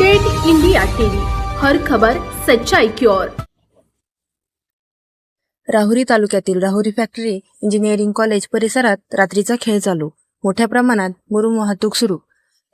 Date India TV, हर खबर सच्चाई की ओर। राहुरी तालुक्यातील राहुरी फॅक्टरी इंजिनिअरिंग कॉलेज परिसरात रात्रीचा खेळ चालू, मोठ्या प्रमाणात मुरुम वाहतूक सुरू।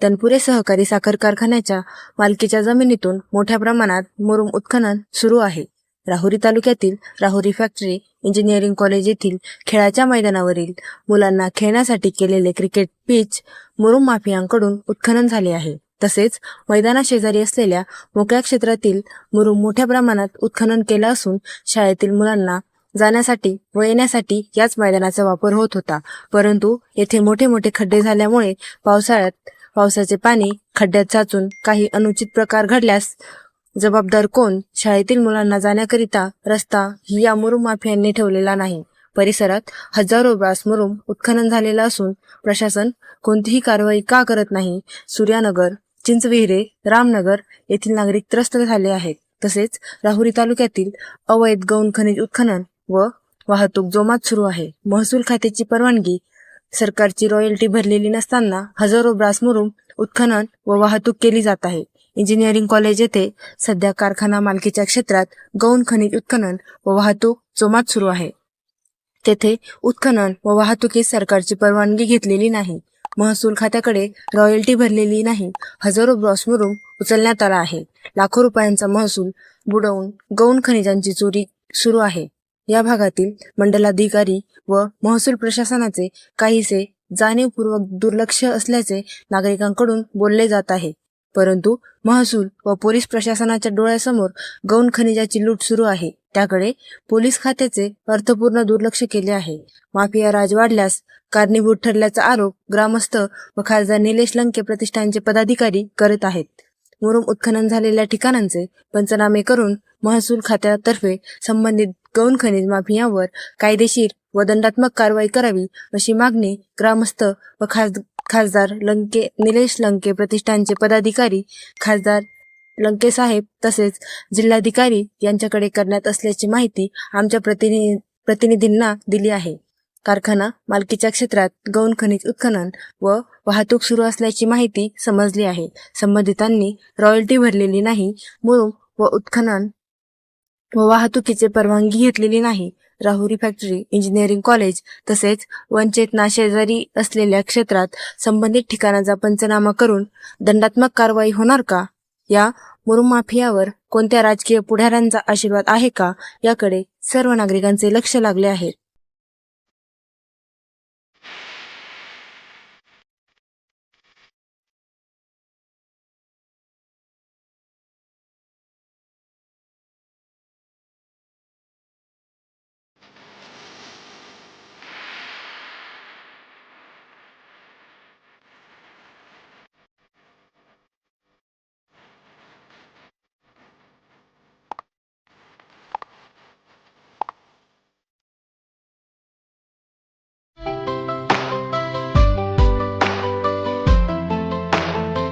तनपुरे सहकारी साखर कारखान्याच्या मालकीच्या जमिनीतून मोठ्या प्रमाणात मुरुम उत्खनन सुरू आहे। राहुरी तालुक्यातील राहुरी फॅक्टरी इंजिनिअरिंग कॉलेज येथील खेळाच्या मैदानावरील मुलांना खेळण्यासाठी केलेले क्रिकेट पिच मुरुम माफियांकडून उत्खनन झाले आहे। तसेच मैदानाशेजारी असलेल्या मोकळ्या क्षेत्रातील मुरुम मोठ्या प्रमाणात उत्खनन केलं असून शाळेतील मुलांना जाण्यासाठी व येण्यासाठी याच मैदानाचा वापर होत होता। परंतु येथे मोठे मोठे खड्डे झाल्यामुळे पावसाळ्यात पावसाचे पाणी खड्ड्यात साचून काही अनुचित प्रकार घडल्यास जबाबदार कोण? शाळेतील मुलांना जाण्याकरिता रस्ता ही या मुरुम माफियांनी ठेवलेला नाही। परिसरात हजारो ब्रास मुरुम उत्खनन झालेला असून प्रशासन कोणतीही कारवाई का करत नाही? सूर्यानगर, चिंचविहिरे, रामनगर येथील नागरिक त्रस्त झाले आहेत। तसेच राहुरी तालुक्यातील अवैध गौण खनिज उत्खनन व वाहतूक जोमात सुरू आहे। महसूल खात्याची परवानगी, सरकारची रॉयल्टी भरलेली नसताना हजारो ब्रास मुरुम उत्खनन व वाहतूक केली जात आहे। इंजिनिअरिंग कॉलेज येथे सध्या कारखाना मालकीच्या क्षेत्रात गौण खनिज उत्खनन व वाहतूक जोमात सुरू आहे। तेथे उत्खनन व वाहतुकीस सरकारची परवानगी घेतलेली नाही। महसूल खात्याकडे रॉयल्टी भरलेली नाही। हजारो ब्रास मुरुम उचलण्यात आला आहे। लाखो रुपयांचा महसूल बुडवून गौण खनिजांची चोरी सुरू आहे। या भागातील मंडलाधिकारी व महसूल प्रशासनाचे काहीसे जाणीवपूर्वक दुर्लक्ष असल्याचे नागरिकांकडून बोलले जात आहे। परंतु महसूल व पोलीस प्रशासनाच्या डोळ्यासमोर गौण खनिजाची लूट सुरू आहे, त्याकडे पोलीस खात्याचे अर्थपूर्ण दुर्लक्ष केले आहे। माफिया राज वाढल्यास कारणीभूत ठरल्याचा आरोप ग्रामस्थ व खासदार निलेश लंके प्रतिष्ठानचे पदाधिकारी करत आहेत। मुरुम उत्खनन झालेल्या ठिकाणांचे पंचनामे करून महसूल खात्यातर्फे संबंधित गौण खनिज माफियांवर कायदेशीर व दंडात्मक कारवाई करावी अशी मागणी ग्रामस्थ व खासदार निलेश लंके प्रतिष्ठानचे पदाधिकारी, खासदार लंके साहेब तसेच जिल्हाधिकारी यांच्याकडे करण्यात असल्याची माहिती आमच्या प्रतिनिधींना दिली आहे। कारखाना मालकीच्या क्षेत्रात गौण खनिज उत्खनन व वाहतूक सुरू असल्याची माहिती समजली आहे। संबंधितांनी रॉयल्टी भरलेली नाही। मुरुम व उत्खनन व वाहतुकीची परवानगी घेतलेली नाही। राहुरी फॅक्टरी इंजिनिअरिंग कॉलेज तसेच वनचेतना शेजारी असलेल्या क्षेत्रात संबंधित ठिकाणाचा पंचनामा करून दंडात्मक कारवाई होणार का? या मुरुम माफियावर कोणत्या राजकीय पुढाऱ्यांचा आशीर्वाद आहे का? याकडे सर्व नागरिकांचे लक्ष लागले आहे।